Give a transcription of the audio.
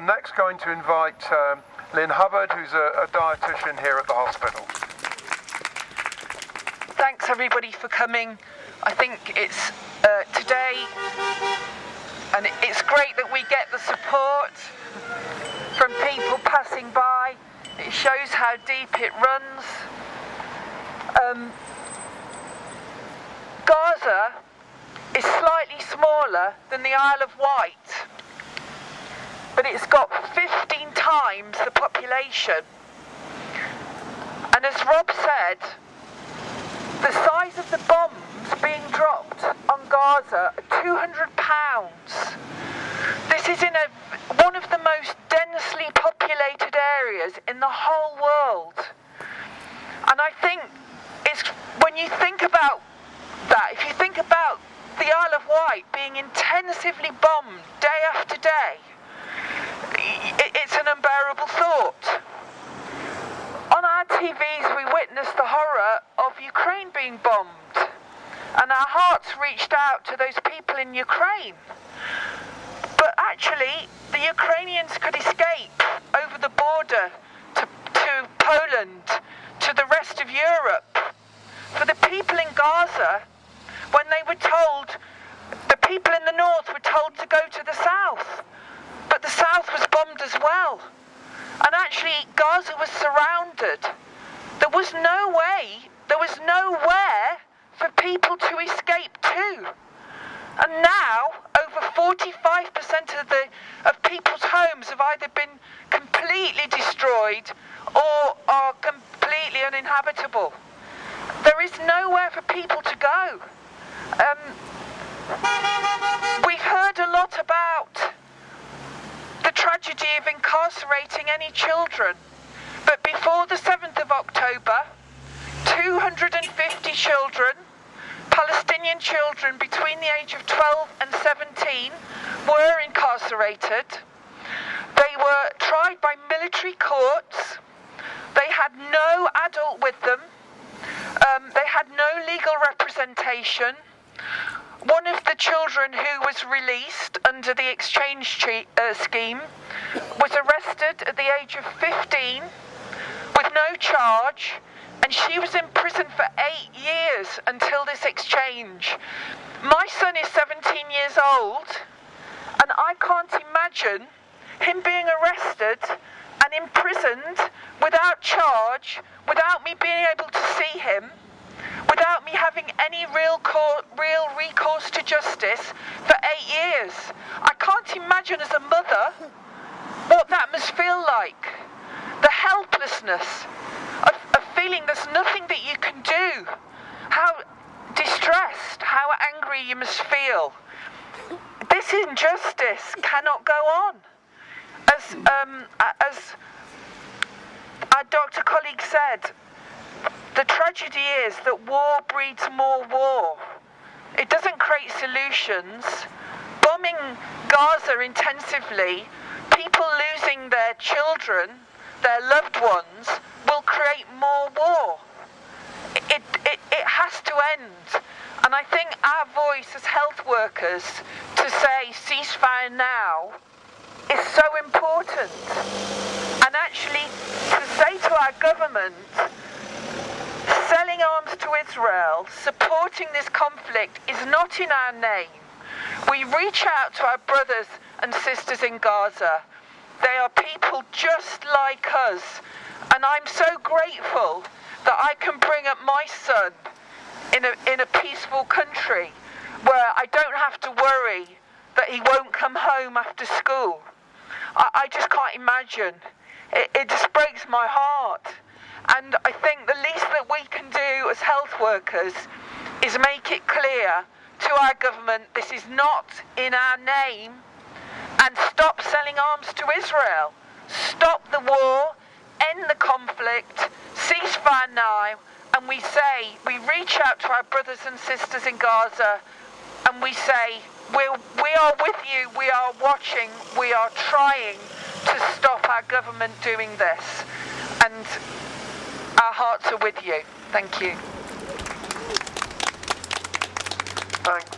I'm next going to invite Lynne Hubbard, who's a dietitian here at the hospital. Thanks everybody for coming. I think it's today, and it's great that we get the support from people passing by. It shows how deep it runs. Gaza is slightly smaller than the Isle of Wight, but it's got 15 times the population. And as Rob said, the size of the bombs being dropped on Gaza are 200 pounds. This is in one of the most densely populated areas in the whole world. And I think when you think about that, if you think about the Isle of Wight being intensively bombed day after day, it's an unbearable thought. On our TVs we witnessed the horror of Ukraine being bombed, and our hearts reached out to those people in Ukraine. But actually the Ukrainians could escape over the border to Poland, to the rest of Europe. For the people in Gaza, when they were told, the people in the north were told to go to the south, but the south was bombed as well. And actually Gaza was surrounded. There was nowhere for people to escape to. And now over 45% of people's homes have either been completely destroyed or are completely uninhabitable. There is nowhere for people to go. We've heard a lot about the tragedy of incarcerating any children, but before the 7th of October, 250 children, Palestinian children between the age of 12 and 17, were incarcerated. They were tried by military courts. They had no adult with them. They had no legal representation. One of the children who was released under the exchange scheme was arrested at the age of 15 with no charge, and she was in prison for 8 years until this exchange. My son is 17 years old, and I can't imagine him being arrested and imprisoned without charge, without me being able to see him, without me having any real recourse to justice for 8 years. I can't imagine as a mother what that must feel like. The helplessness of feeling there's nothing that you can do. How distressed, how angry you must feel. This injustice cannot go on. As our doctor colleague said, the tragedy is that war breeds more war. It doesn't create solutions. Bombing Gaza intensively, people losing their children, their loved ones, will create more war. It has to end. And I think our voice as health workers to say ceasefire now is so important. And actually to say to our government, selling arms to Israel, supporting this conflict is not in our name. We reach out to our brothers and sisters in Gaza. They are people just like us. And I'm so grateful that I can bring up my son in a peaceful country where I don't have to worry that he won't come home after school. I just can't imagine. It just breaks my heart. And I think the least that we can do as health workers is make it clear to our government this is not in our name, and stop selling arms to Israel. Stop the war, end the conflict, ceasefire now, and we reach out to our brothers and sisters in Gaza and we say, we are with you, we are watching, we are trying to stop our government doing this. And our hearts are with you. Thank you. Thanks.